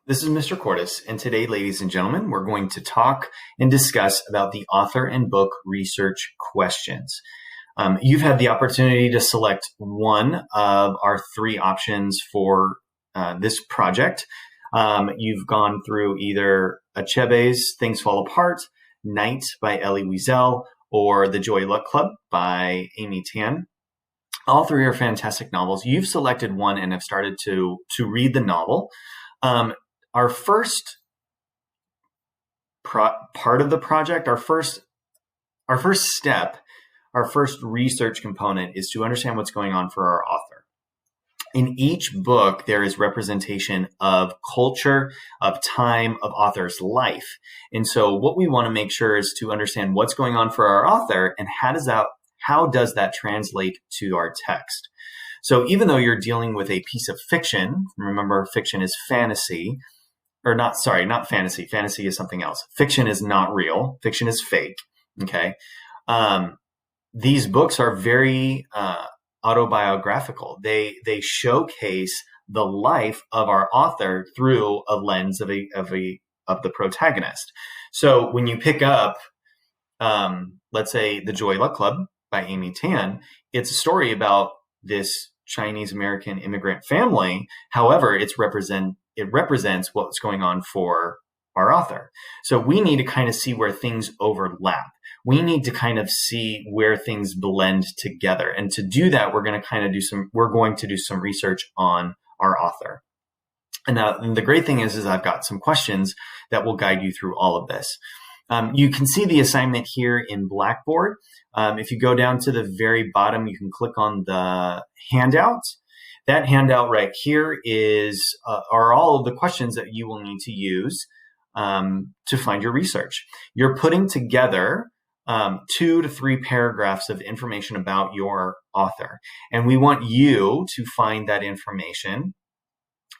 This is Mr. Cordes, and today, ladies and gentlemen, we're going to talk and discuss about the author and book research questions. You've had the opportunity to select one of our three options for this project. You've gone through either Achebe's Things Fall Apart, Night by Elie Wiesel, or The Joy Luck Club by Amy Tan. All three are fantastic novels. You've selected one and have started to read the novel. Our first part of the project, our first step, our first research component is to understand what's going on for our author. In each book, there is representation of culture, of time, of author's life. And so what we want to make sure is to understand what's going on for our author and how does that translate to our text. So even though you're dealing with a piece of fiction, remember fiction is fantasy, or not fantasy. Fantasy is something else. Fiction is not real. Fiction is fake. Okay. These books are very autobiographical. They showcase the life of our author through a lens of the protagonist. So when you pick up, let's say The Joy Luck Club by Amy Tan, it's a story about this Chinese American immigrant family. However, it represents what's going on for our author. So we need to kind of see where things overlap. We need to kind of see where things blend together. And to do that, we're going to do some research on our author. And now the great thing is I've got some questions that will guide you through all of this. You can see the assignment here in Blackboard. If you go down to the very bottom, you can click on the handout. That handout right here are all of the questions that you will need to use to find your research. You're putting together 2 to 3 paragraphs of information about your author, and we want you to find that information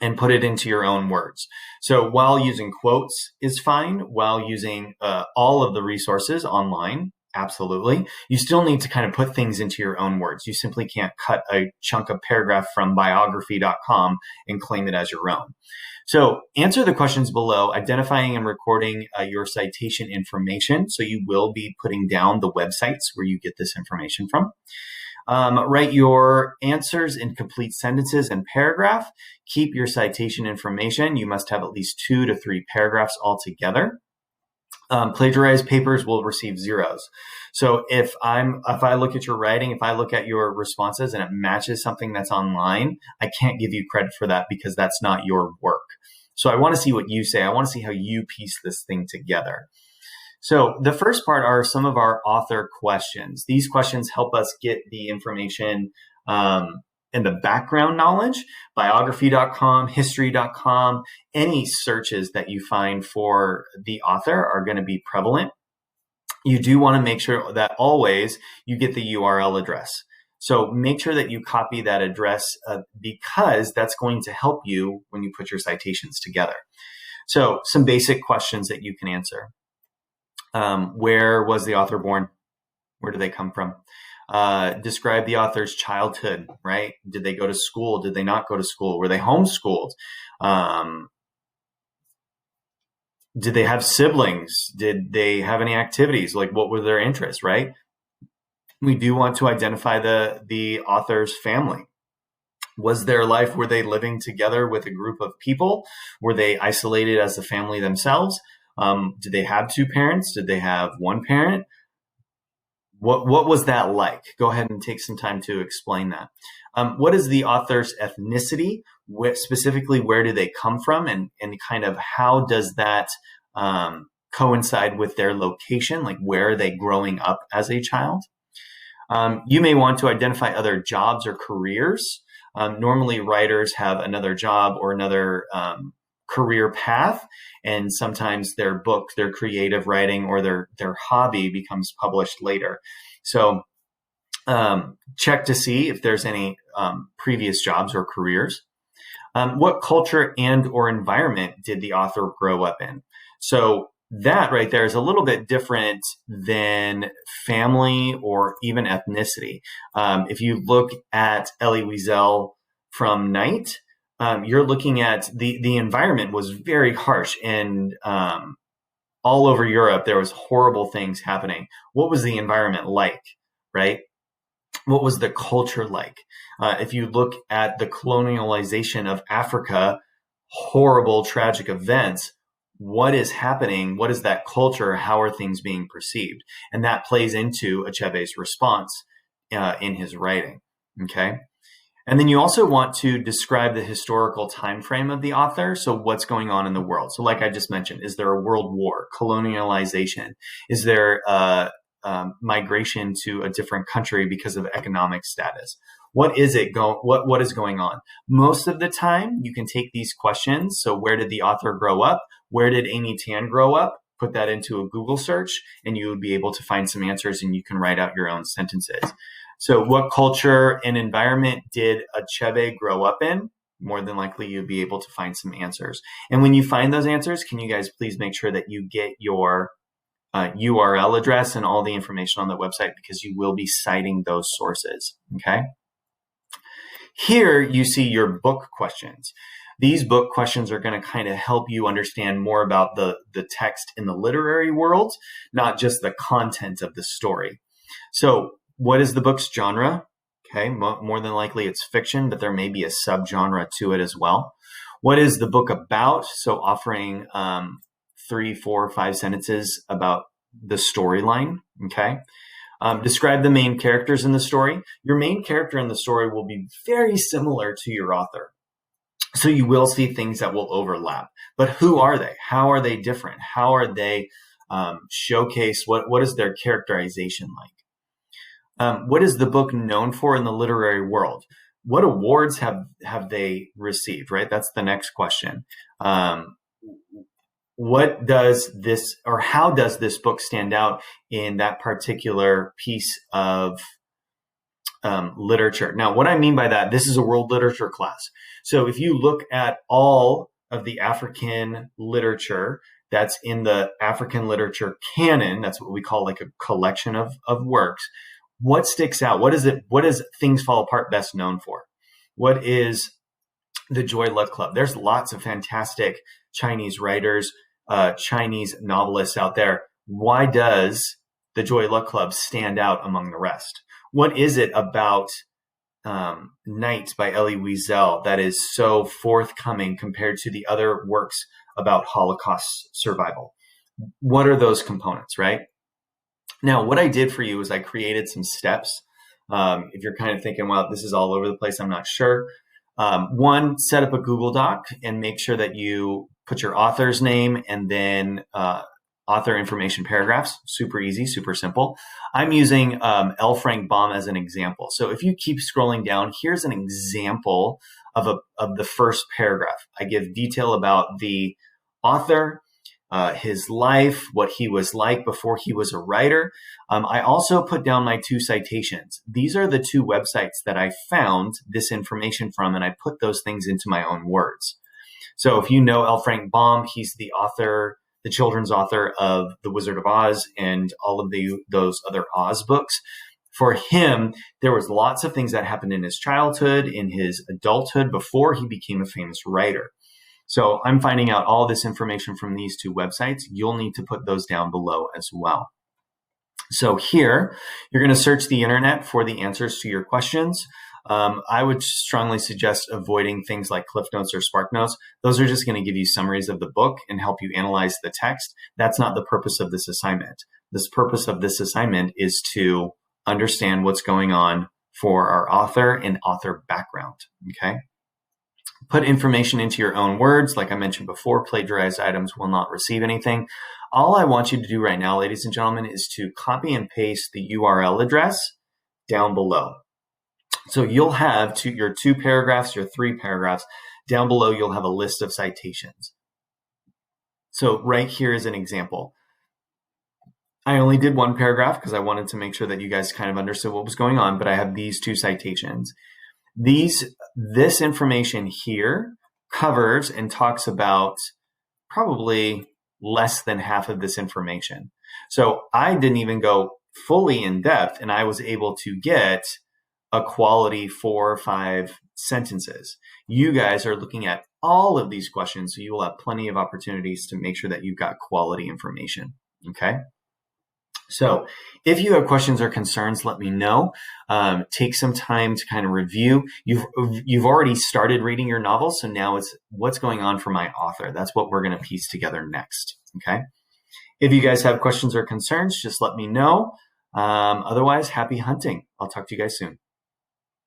and put it into your own words. So while using quotes is fine, while using all of the resources online, absolutely, you still need to kind of put things into your own words. You simply can't cut a chunk of paragraph from biography.com and claim it as your own. So answer the questions below, identifying and recording your citation information. So you will be putting down the websites where you get this information from. Write your answers in complete sentences and paragraph. Keep your citation information. You must have at least 2 to 3 paragraphs altogether. Plagiarized papers will receive zeros. So if I look at your writing, if I look at your responses and it matches something that's online, I can't give you credit for that because that's not your work. So I want to see what you say. I want to see how you piece this thing together. So the first part are some of our author questions. These questions help us get the information and the background knowledge. Biography.com, history.com, any searches that you find for the author are going to be prevalent. You do want to make sure that always you get the URL address. So make sure that you copy that address because that's going to help you when you put your citations together. So some basic questions that you can answer. Where was the author born? Where do they come from? Describe the author's childhood, right? Did they go to school? Did they not go to school? Were they homeschooled? Did they have siblings? Did they have any activities? Like what were their interests, right? We do want to identify the author's family. Was their life, were they living together with a group of people? Were they isolated as a family themselves? Did they have 2 parents? Did they have 1 parent? What was that like? Go ahead and take some time to explain that. What is the author's ethnicity? Specifically, where do they come from? And kind of how does that coincide with their location? Like where are they growing up as a child? You may want to identify other jobs or careers. Normally, writers have another job or another career path, and sometimes their book, their creative writing, or their hobby becomes published later. So check to see if there's any previous jobs or careers. What culture and or environment did the author grow up in? So that right there is a little bit different than family or even ethnicity. If you look at Elie Wiesel from Night, you're looking at the environment was very harsh, and all over Europe there was horrible things happening. What was the environment like, right? What was the culture like? If you look at the colonialization of Africa, horrible, tragic events, what is happening? What is that culture? How are things being perceived? And that plays into Achebe's response in his writing. Okay. And then you also want to describe the historical time frame of the author. So what's going on in the world? So like I just mentioned, is there a world war, colonialization? Is there migration to a different country because of economic status? What is it what is going on? Most of the time you can take these questions. So where did the author grow up? Where did Amy Tan grow up? Put that into a Google search and you would be able to find some answers, and you can write out your own sentences. So what culture and environment did Achebe grow up in? More than likely you'll be able to find some answers. And when you find those answers, can you guys please make sure that you get your URL address and all the information on the website, because you will be citing those sources, okay? Here you see your book questions. These book questions are going to kind of help you understand more about the text in the literary world, not just the content of the story. So what is the book's genre? Okay, more than likely it's fiction, but there may be a subgenre to it as well. What is the book about? So offering 3, 4, 5 sentences about the storyline, okay? Describe the main characters in the story. Your main character in the story will be very similar to your author. So you will see things that will overlap. But who are they? How are they different? How are they showcase? What is their characterization like? What is the book known for in the literary world? What awards have they received, right? That's the next question. What does this, or how does this book stand out in that particular piece of literature? Now, what I mean by that, this is a world literature class. So if you look at all of the African literature that's in the African literature canon, that's what we call like a collection of works. What sticks out? What is Things Fall Apart best known for? What is the Joy Luck Club? There's lots of fantastic Chinese writers, Chinese novelists out there. Why does the Joy Luck Club stand out among the rest? What is it about Night by Elie Wiesel that is so forthcoming compared to the other works about Holocaust survival? What are those components, right? Now, what I did for you is I created some steps. If you're kind of thinking, well, this is all over the place, I'm not sure. One, set up a Google Doc and make sure that you put your author's name and then author information paragraphs. Super easy, super simple. I'm using L. Frank Baum as an example. So if you keep scrolling down, here's an example of the first paragraph. I give detail about the author, his life, what he was like before he was a writer. I also put down my 2 citations. These are the 2 websites that I found this information from, and I put those things into my own words. So if you know L. Frank Baum, he's the author, the children's author of The Wizard of Oz and all of those other Oz books. For him, there was lots of things that happened in his childhood, in his adulthood, before he became a famous writer. So I'm finding out all this information from these 2 websites. You'll need to put those down below as well. So here, you're going to search the internet for the answers to your questions. I would strongly suggest avoiding things like Cliff Notes or Spark Notes. Those are just going to give you summaries of the book and help you analyze the text. That's not the purpose of this assignment. The purpose of this assignment is to understand what's going on for our author and author background, okay? Put information into your own words. Like I mentioned before, plagiarized items will not receive anything. All I want you to do right now, ladies and gentlemen, is to copy and paste the URL address down below. So you'll have your 2 paragraphs, your 3 paragraphs. Down below, you'll have a list of citations. So right here is an example. I only did 1 paragraph because I wanted to make sure that you guys kind of understood what was going on, but I have these 2 citations. This information here covers and talks about probably less than half of this information. So I didn't even go fully in depth, and I was able to get a quality 4, 5, sentences. You guys are looking at all of these questions, so you will have plenty of opportunities to make sure that you've got quality information. Okay. So if you have questions or concerns, let me know. Take some time to kind of review. You've already started reading your novel, so now it's what's going on for my author. That's what we're going to piece together next. Okay. If you guys have questions or concerns, just let me know. Otherwise, happy hunting. I'll talk to you guys soon.